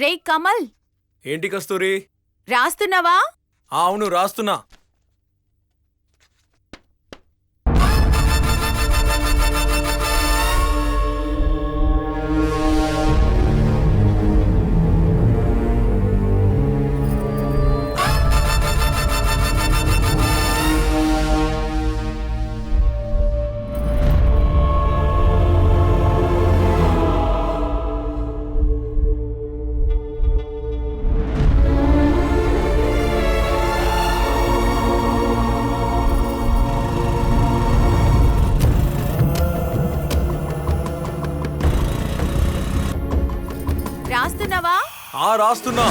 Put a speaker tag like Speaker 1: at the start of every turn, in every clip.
Speaker 1: రే కమల్,
Speaker 2: ఏంటి కస్తూరి?
Speaker 1: రాస్తున్నావా?
Speaker 2: అవును, రాస్తున్నా.
Speaker 1: రాస్తున్నావా?
Speaker 2: రాస్తున్నా.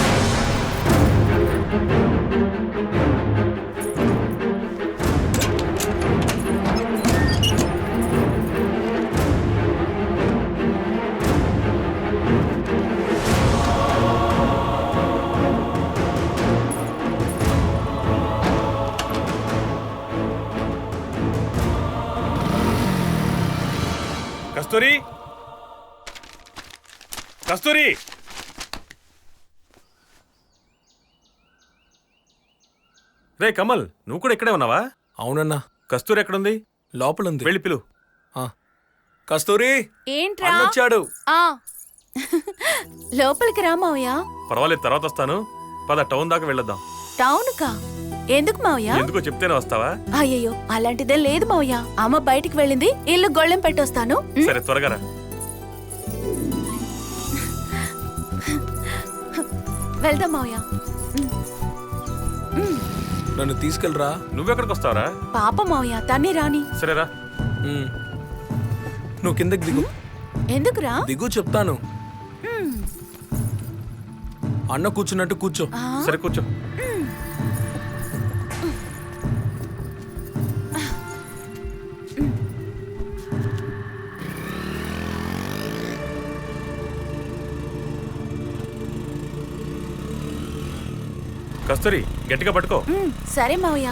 Speaker 2: కస్తూరి, కస్తూరి! రే కమల్, నువ్వు కూడా ఇక్కడే ఉన్నావా? అవునన్నా. కస్తూరి ఎక్కడుంది? లోపలుంది. వెళ్ళి పిలు. కస్తూరి,
Speaker 1: ఏంట్రా?
Speaker 2: వచ్చాడు.
Speaker 1: లోపలికి రా మావయ్య.
Speaker 2: పర్వాలేదు, తర్వాత వస్తాను. పద, టౌన్ దాకా వెళ్ళొద్దాం.
Speaker 1: టౌన్ కా? ఎందుకు మావయ్య?
Speaker 2: ఎందుకో చెప్తేనే వస్తావా?
Speaker 1: అయ్యయ్యో, అలాంటిదే లేదు మావయ్య. అమ్మ బయటికి వెళ్ళింది, ఇల్లు గొళ్ళెం పెట్టొస్తాను.
Speaker 2: సరే, త్వరగా రా.
Speaker 1: వెళ్దాం మావయ్య.
Speaker 2: నన్ను తీసుకెళ్ళరా. నువ్వెక్కడికి వస్తావరా?
Speaker 1: పాప మావయ్య, తన్ని రాని.
Speaker 2: సరేరా. నువ్వు కిందకి దిగు.
Speaker 1: ఎందుకురా?
Speaker 2: దిగు, చెప్తాను. అన్న కూర్చున్నట్టు కూర్చో. సరే, కూర్చో. కస్తూరి, గట్టిగా పట్టుకో.
Speaker 1: సరే మావయ్య.